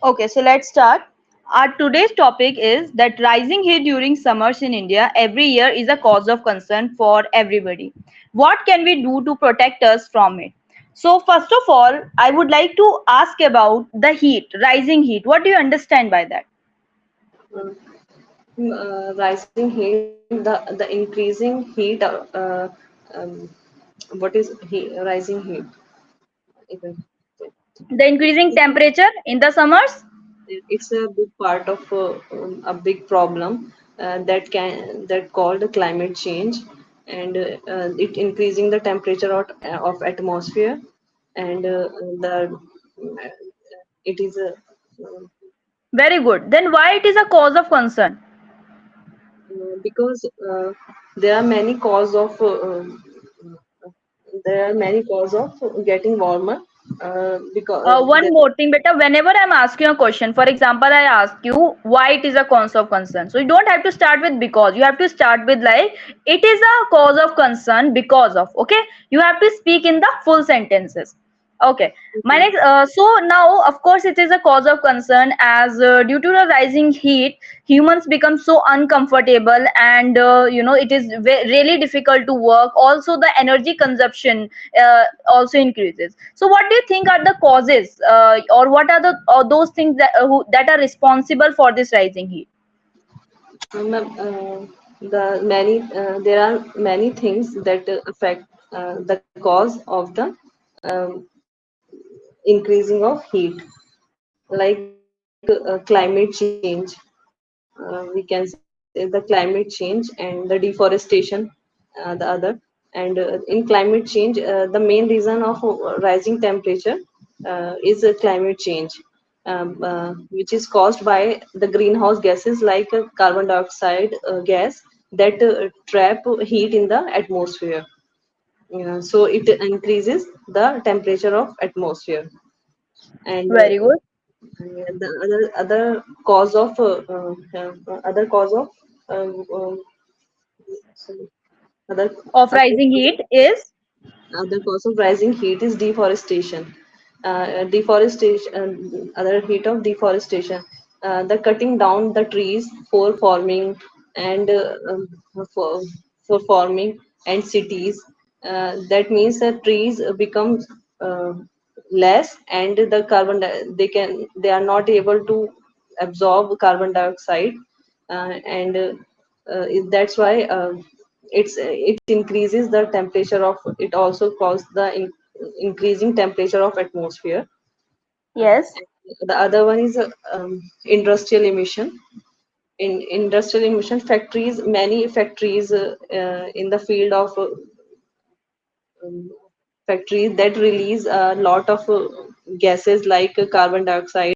Okay, so let's start. Our today's topic is that rising heat during summers in India every year is a cause of concern for everybody. What can we do to protect us from it? So, first of all, I would like to ask about the heat, rising heat. What do you understand by that? Rising heat, the increasing heat. Um, what is rising heat? Even The increasing it's temperature in the summers? it's a big part of a big problem that called climate change, and it increasing the temperature of atmosphere, and the it is a Very good. Then why it is a cause of concern? because there are many cause of getting warmer, because One more thing, beta. Whenever I'm asking a question, for example, I ask you why it is a cause of concern. So you don't have to start with because. You have to start with like it is a cause of concern because of. Okay, you have to speak in the full sentences. Okay. My next. So now, of course, it is a cause of concern as due to the rising heat, humans become so uncomfortable, and it is really difficult to work. Also, the energy consumption also increases. So what do you think are the causes, or what are those things that are responsible for this rising heat? Ma'am, there are many things that affect the cause of the um, increasing of heat, like climate change. We can say the climate change and the deforestation, the other. And in climate change, the main reason of rising temperature is climate change, which is caused by the greenhouse gases like carbon dioxide gas that trap heat in the atmosphere. So it increases the temperature of atmosphere, and Very good. the other cause of other cause of um, um, sorry, other Of other rising heat is other cause of rising heat is deforestation. Other heat of deforestation, the cutting down the trees for forming and for, for forming and cities. That means that trees become uh, less, and they are not able to absorb carbon dioxide, and that's why it increases the temperature of it also causes the increasing temperature of atmosphere. yes. The other one is industrial emission. In industrial emission, factories, many factories in the field of um, factories that release a lot of gases like carbon dioxide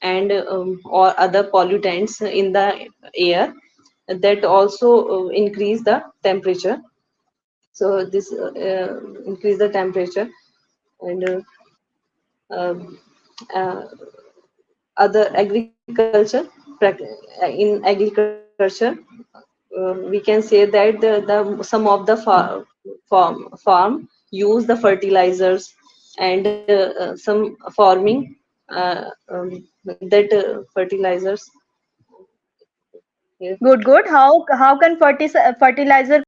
and or other pollutants in the air, that also increase the temperature. So this increase the temperature, and um, uh, other agriculture in agriculture, we can say that the some of the farm use the fertilizers, and some farming that fertilizers. Yeah. Good, good. How can fertilizer?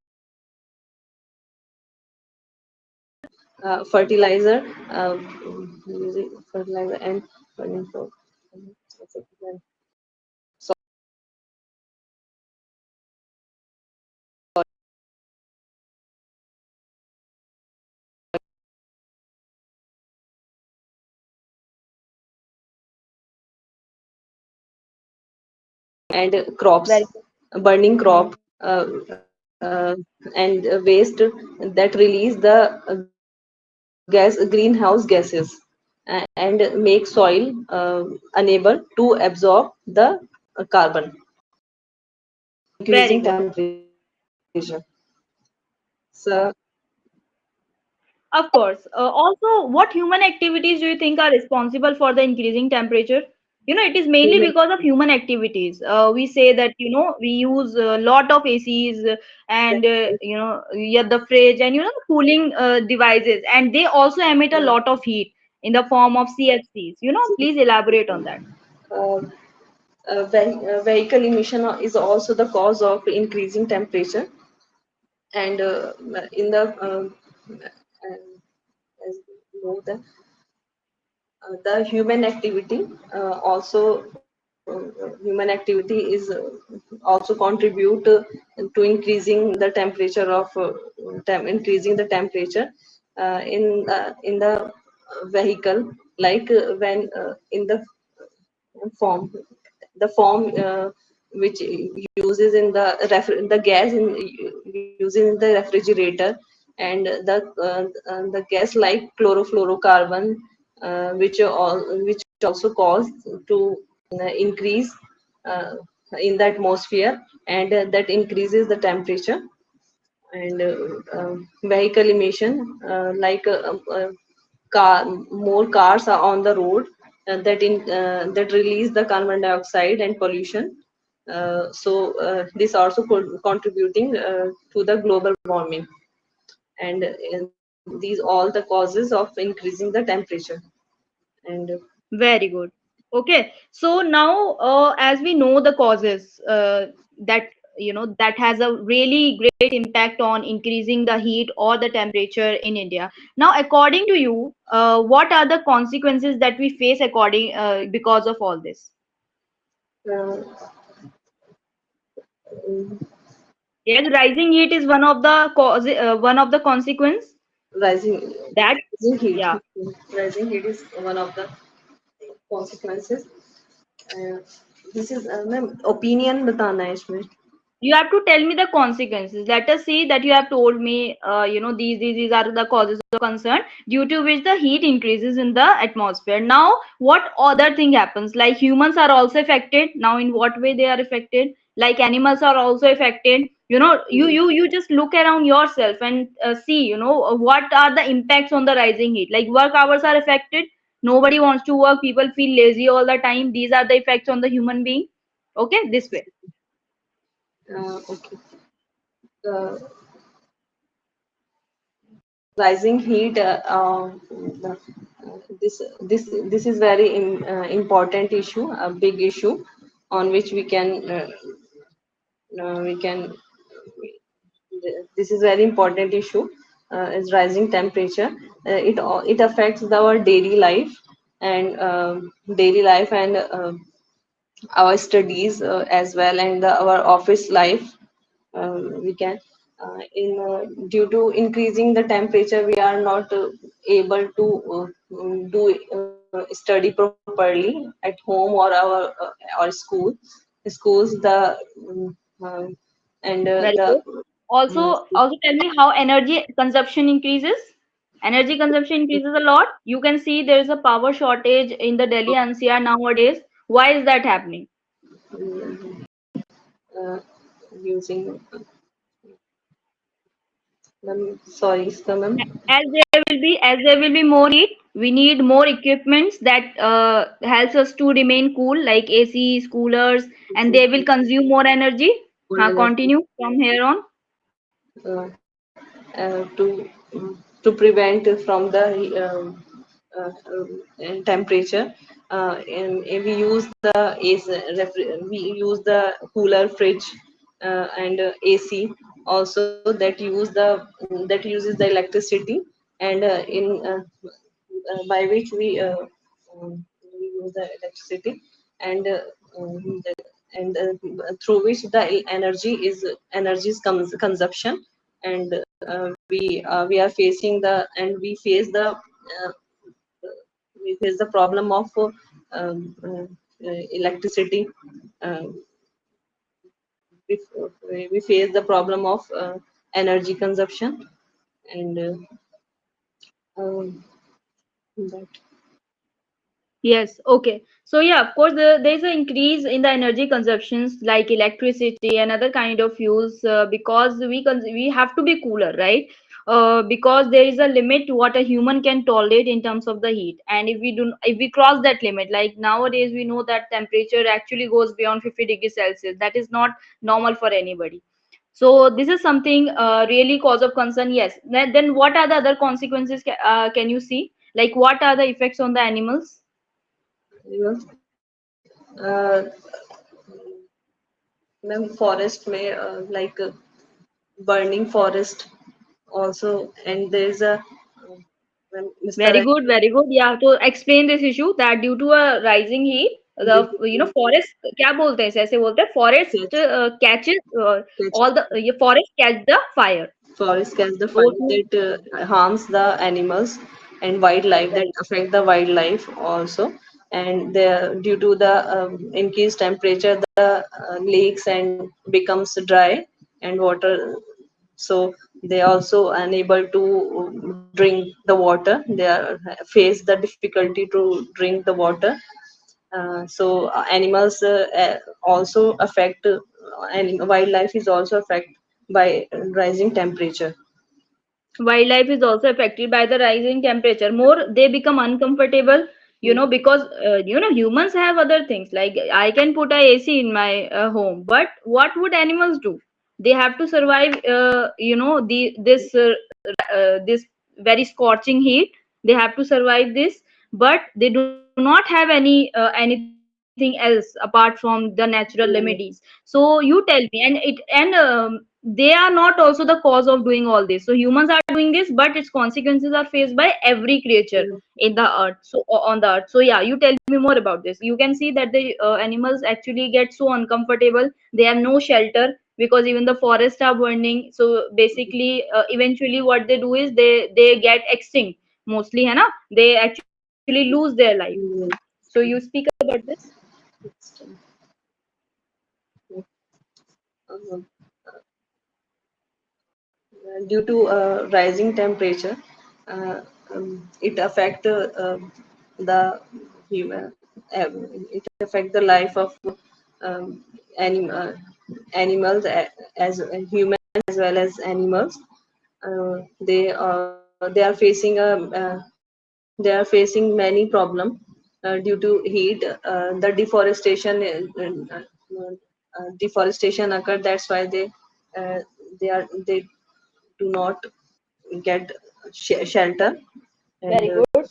Fertilizer, using fertilizer and burning for and crops, Very burning crop, and waste that release the greenhouse gases, and make soil unable to absorb the carbon, increasing very good. temperature. So Of course. Also, what human activities do you think are responsible for the increasing temperature? It is mainly human because of human activities. We say that, we use a lot of ACs, and, yeah, the fridge and, cooling devices, and they also emit a lot of heat in the form of CFCs. Please elaborate on that. Uh, Vehicle emission is also the cause of increasing temperature, and in the as we know the human activity also human activity is also contribute to increasing the temperature of increasing the temperature in the vehicle, like when in the form the form which uses in the the gas in using in the refrigerator, and the gas like chlorofluorocarbon, which also cause to increase uh, in the atmosphere, and that increases the temperature. And vehicle emission, car more cars are on the road, that release the carbon dioxide and pollution. This also contributing to the global warming, and these all the causes of increasing the temperature. And Very good. Okay, so now as we know the causes that that has a really great impact on increasing the heat or the temperature in India. Now, according to you, what are the consequences that we face according because of all this? uh, Yes, rising heat is one of the cause, one of the consequence rising that rising heat yeah. rising heat is one of the consequences. uh, this is ma'am, opinion बताना है इसमें. You have to tell me the consequences. Let us see that you have told me, these are the causes of concern due to which the heat increases in the atmosphere. Now, what other thing happens? Like humans are also affected. Now, in what way they are affected? Like animals are also affected. You just look around yourself and see, what are the impacts on the rising heat. Like work hours are affected. Nobody wants to work. People feel lazy all the time. These are the effects on the human being. Okay, this way. Okay. uh, Rising heat, this is very important issue, a big issue on which we can this is very important issue, is rising temperature. It affects our daily life, and our studies as well, and our office life. We can in Due to increasing the temperature, we are not able to do study properly at home or schools. Um, and Very the good. Also tell me how energy consumption increases. Energy consumption increases a lot. You can see there is a power shortage in the Delhi NCR nowadays. Why is that happening? uh, using sorry, ma'am. As there will be more heat, we need more equipments that helps us to remain cool, like ACs, coolers, and they will consume more energy. Continue from here on. uh, to prevent from the temperature, and we use the we use the cooler, fridge, and AC also, that uses the electricity, and by which we use the electricity, and through which the consumption. And we are facing the and we face the problem of electricity. uh, we face the problem of energy consumption, and um, that. Yes, okay. So yeah, of course, there's an increase in the energy consumptions like electricity and other kind of fuels because we have to be cooler, right? Because there is a limit to what a human can tolerate in terms of the heat, and if we cross that limit, like nowadays we know that temperature actually goes beyond 50 degrees Celsius. That is not normal for anybody. So this is something really cause of concern. Yes. Then what are the other consequences? Can you see? Like what are the effects on the animals? Yes. Ma'am forest में like burning forest also, and there is a Mr. Very good, very good. Yeah, so explain this issue that due to a rising heat, the Due to forest क्या बोलते हैं इसे ऐसे बोलते हैं forest catch, catches catch all the ये forest catch the fire. forest catch the So fire that harms the animals and wildlife, that right, affect the wildlife also. And due to the increased temperature, the lakes and becomes dry and water, so they also unable to drink the water. They are face the difficulty to drink the water. Animals also affect, and wildlife is also affected by rising temperature. wildlife is also affected by the rising temperature. More they become uncomfortable, because humans have other things. Like I can put a AC in my home, but what would animals do? They have to survive, this very scorching heat. They have to survive this, but they do not have anything else apart from the natural remedies. So you tell me, they are not also the cause of doing all this. So humans are doing this, but its consequences are faced by every creature in the earth. So on the earth. So yeah, you tell me more about this. You can see that the animals actually get so uncomfortable. They have no shelter because even the forests are burning. So basically, eventually, what they do is they get extinct mostly, है ना? They actually lose their life. So Mm, you speak about this. it's, uh, due to rising temperature, it affect the human. It affect the life of um, anim- uh, animals, as humans as well as animals. They are facing they are facing many problem due to heat. The deforestation occurred. That's why uh, they do not get shelter, and, Very good.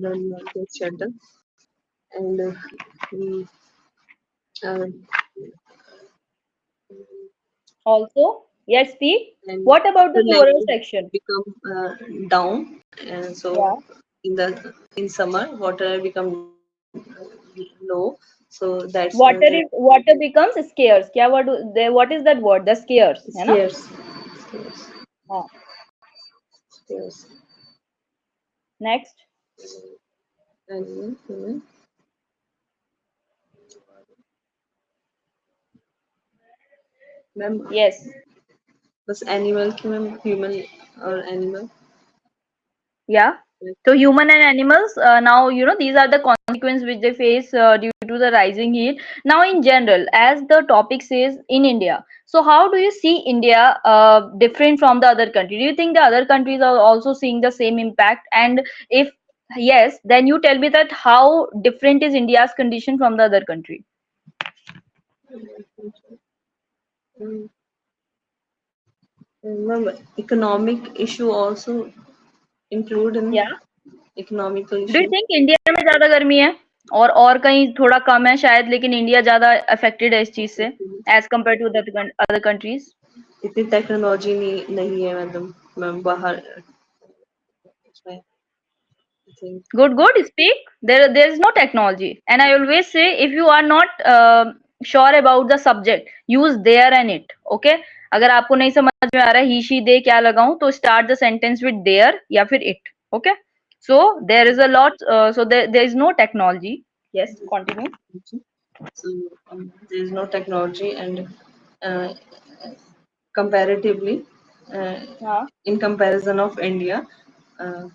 then get shelter, and mm, uh, Also, yes, speak. and What about the water poorer level section? become down, and so Yeah. in summer water become low. So that's Water becomes scarce. क्या word what is that word? The scarce, है ना? scarce, scarce, हाँ. scarce. Next. And ma'am Yes. बस animal की ma'am human और animal. Yeah. So human and animals, now these are the consequences which they face due to the rising heat. Now in general, as the topic says, in India, so how do you see India different from the other country? Do you think the other countries are also seeing the same impact? And if yes, then you tell me that how different is India's condition from the other country? Ma'am economic issue also include in Yeah. economical do you issue. Think India में ज्यादा गर्मी है और कहीं थोड़ा कम है शायद, लेकिन इंडिया ज्यादा अफेक्टेड है इस चीज से as compare to other countries? इतनी टेक्नोलॉजी नहीं है मतलब मैम बाहर उसमें. I think Good, speak. There is no technology, and I always say if you are not sure about the subject, use there and it. Okay, अगर आपको नहीं समझ में आ रहा है he she they क्या लगाऊं, तो start the sentence with there या फिर it. Okay, so there is a lot, so there is no technology. Yes, continue. so. There is no technology, and uh, comparatively, uh, हाँ. in comparison of India, uh,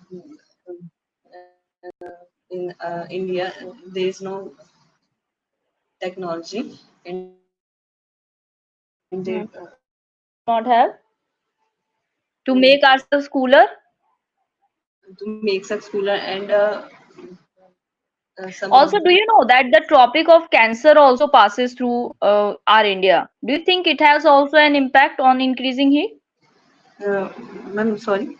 in India there is no technology, and they Hmm. Not have to make ourselves cooler. to make such cooler, and some of Also, do the you know that the tropic of Cancer also passes through our India? Do you think it has also an impact on increasing heat? ma'am, sorry,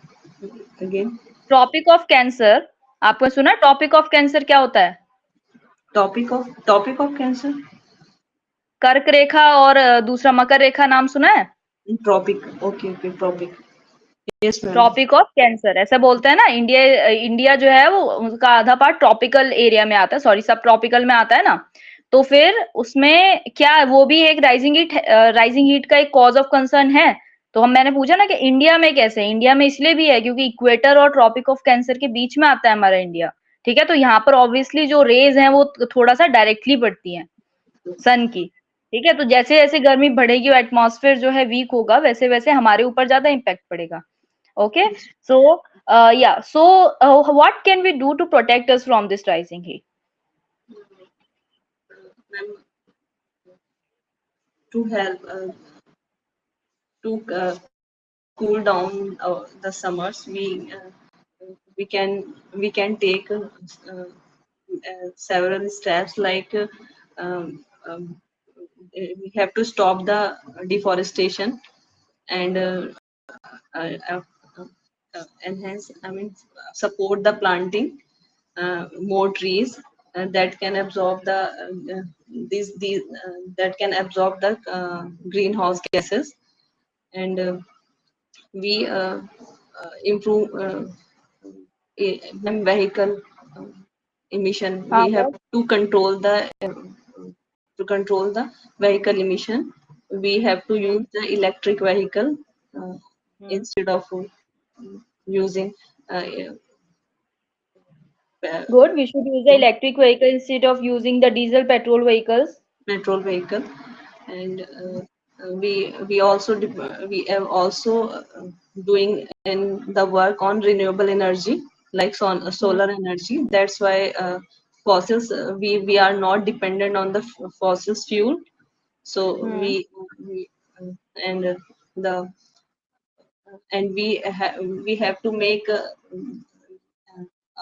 again. Tropic of Cancer, आपने सुना tropic of cancer क्या होता है? topic of cancer. कर्क रेखा और दूसरा मकर रेखा नाम सुना है? Tropic. Okay, tropic. Yes, ma'am. Tropic of cancer ऐसा बोलते हैं ना। इंडिया जो है वो उसका आधा पार्ट ट्रॉपिकल एरिया में आता है, सॉरी सब ट्रॉपिकल में आता है ना। तो फिर उसमें क्या वो भी एक राइजिंग हीट का एक कॉज ऑफ कंसर्न है। तो हम मैंने पूछा ना कि इंडिया में कैसे, इंडिया में इसलिए भी है क्योंकि इक्वेटर और ट्रॉपिक ऑफ कैंसर के बीच में आता है हमारा इंडिया। ठीक है, तो यहाँ पर ऑब्वियसली जो रेज हैं वो थोड़ा सा डायरेक्टली पड़ती हैं सन की। ठीक है, तो जैसे जैसे गर्मी बढ़ेगी एटमॉस्फेयर जो है वीक होगा, वैसे वैसे हमारे ऊपर ज्यादा इम्पैक्ट पड़ेगा। Okay, so yeah, so what can we do to protect us from this rising heat? Ma'am, to help to cool down the summers, we can take several steps like um, we have to stop the deforestation and enhance, I mean, support the planting more trees that can absorb that can absorb the greenhouse gases, and we improve vehicle emission. We have What? to control the vehicle emission. We have to use the electric vehicle uh, Hmm. instead of using uh, Good. We should use the electric vehicle instead of using the diesel petrol vehicles. petrol vehicle, and we also we have also doing in the work on renewable energy like Hmm. solar energy. That's why fossils, we are not dependent on the fossils fuel. So Hmm. we and the and we have to make a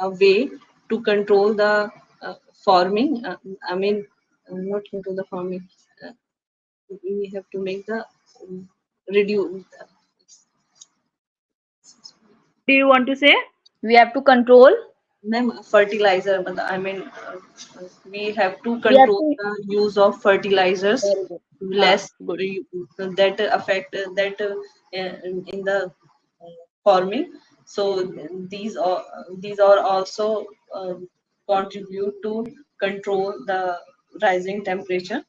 way to control the farming. I mean, not control the farming. Uh, we have to make the reduce. What do you want to say? We have to control. Ma'am, fertilizer. I mean, we have to We have control to. the use of fertilizers Very good. less Good. that affect that in the farming. So these are also contribute to control the rising temperature,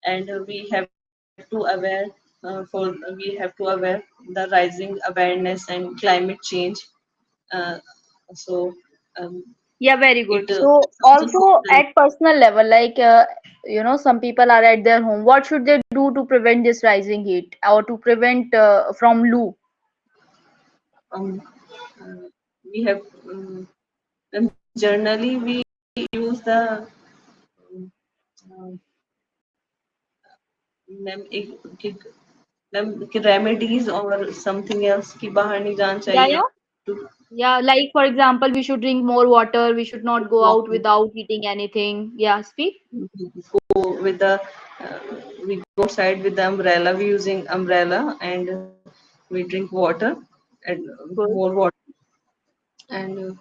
and we have to aware the rising awareness and climate change. uh, so Yeah, very it good. So also also at personal level, like some people are at their home. What should they do to prevent this rising heat or to prevent from loo? um, we have generally we use the um, ma'am remedies और something else की बाहर नहीं जाना Yeah, चाहिए yeah. to Yeah, like for example, we should drink more water. We should not go walk, out without eating anything. Yeah, speak. go with the we go outside with the umbrella. We using umbrella, and we drink water and more Good. water, and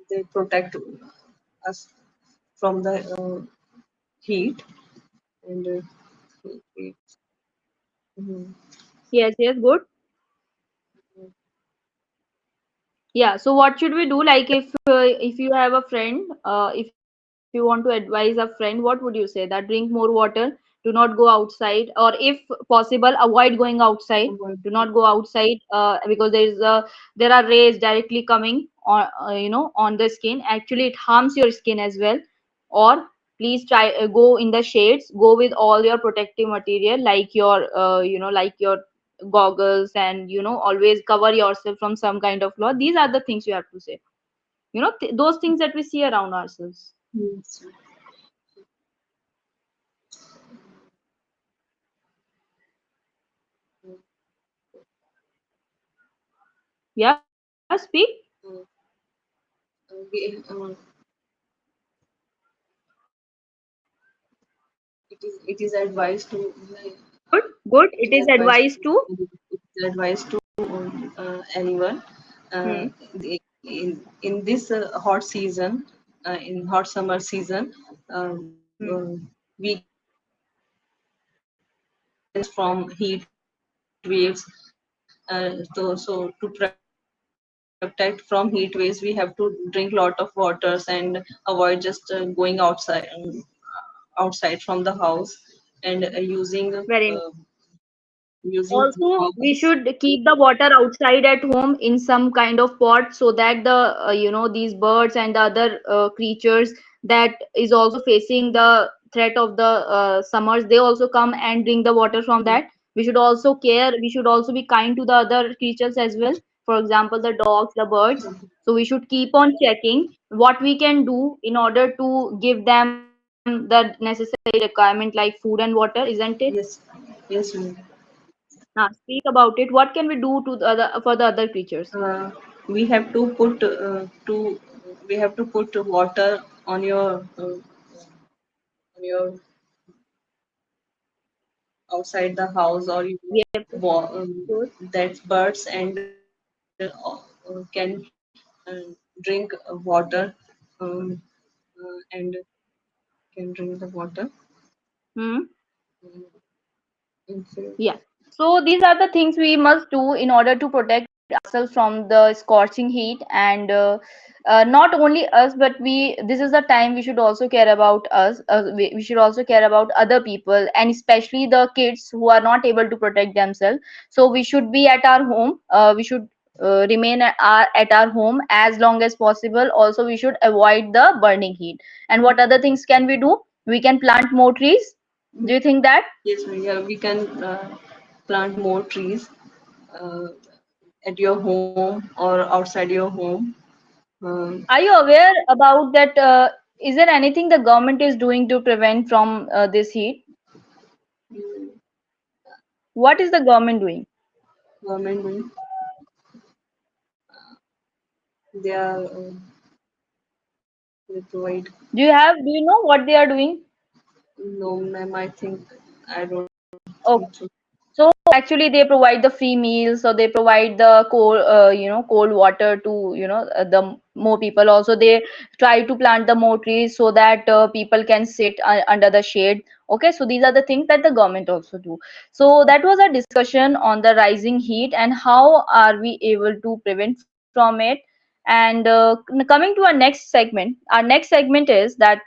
they protect us from the heat, and we- mhm. Yes, yes, good. Yeah, so what should we do? Like if you have a friend, if you want to advise a friend, what would you say? That drink more water, do not go outside, or if possible, avoid going outside. Do not go outside because there are rays directly coming on on the skin. Actually, it harms your skin as well. Or please try go in the shades. Go with all your protective material, like your like your goggles, and always cover yourself from some kind of cloth. These are the things you have to say, those things that we see around ourselves. Yes. Yeah, speak. Uh, we, it is advised to Good, it it is is advised advised to. it is advised to anyone uh, Hmm. in this hot season. in hot summer season, Hmm. we get from heat waves. So to protect from heat waves, we have to drink lot of waters and avoid just going outside from the house, and Very nice. using Also, we goggles. should keep the water outside at home in some kind of pot so that the these birds and the other creatures that is also facing the threat of the summers, they also come and drink the water from that. We should also care. We should also be kind to the other creatures as well. For example, the dogs, the birds. So we should keep on checking what we can do in order to give them the necessary requirement like food and water, isn't it? Yes, yes, ma'am. Speak about it. What can we do to the other for the other creatures? uh, we have to put we have to put water on your outside the house, or Yes, good. that birds and can drink water, um, and can drink the water. Hmm. Instead. Yeah. So these are the things we must do in order to protect ourselves from the scorching heat, and not only us, but we. This is the time we should also care about us. We should also care about other people, and especially the kids who are not able to protect themselves. So we should be at our home. We should remain at our home as long as possible. Also, we should avoid the burning heat. And what other things can we do? We can plant more trees. Do you think that? Yes, yeah, we can plant more trees uh, at your home or outside your home. Um, Are you aware about that? Is there anything the government is doing to prevent from this heat? What is the government doing? Government, they are they provide. Do you know what they are doing? No, ma'am, I think I don't think Okay. so. So actually, they provide the free meals, so they provide the cold, cold water to the more people. Also, they try to plant the more trees so that people can sit under the shade. Okay, so these are the things that the government also do. So that was a discussion on the rising heat and how are we able to prevent from it. And coming to our next segment, our next segment is that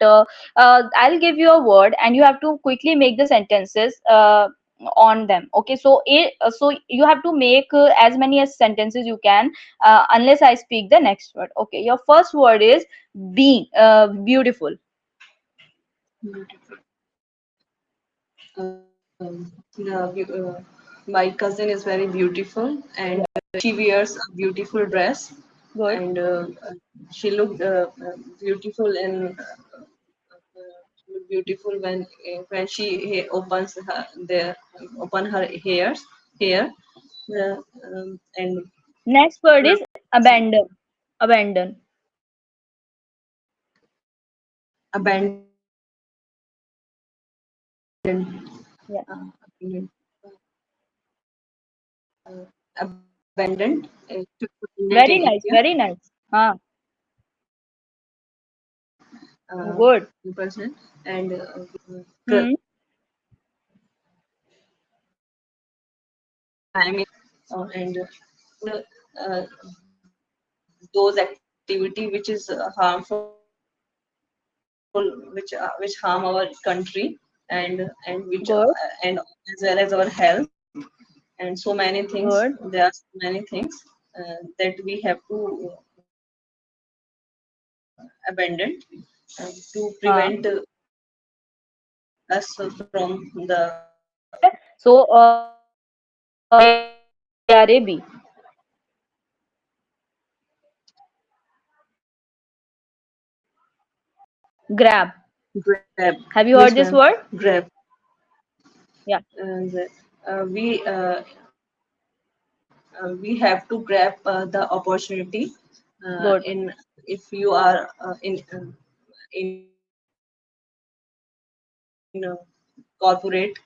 I'll give you a word and you have to quickly make the sentences on them. Okay, so so you have to make as many as sentences you can unless I speak the next word. Okay, your first word is being beautiful. My cousin is very beautiful, and she wears a beautiful dress, Good. and she looked beautiful in she looked beautiful when she opens her the open her hair, and Next word is abandon. Abandon. abandoned, Yeah. abandoned, abandoned to put in Very that nice. area. Very nice. Good. person, and Hmm. climate, and those activity which is harmful, which harm our country, and Good. as well as our health, and so many things. There are Good. so many things that we have to abandon to prevent Huh. us from the Okay. So Saudi Arabi. Grab. grab. Have you Yes, heard this ma'am. word? Grab. Yeah. We have to grab the opportunity Good. in if you are in corporate,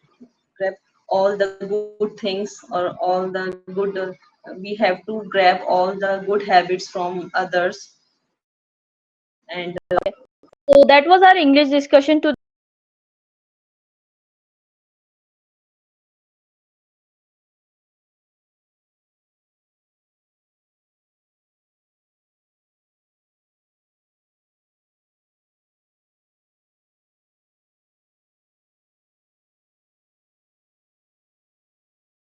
grab all the good things or all the good we have to grab all the good habits from others, and So that was our English discussion today.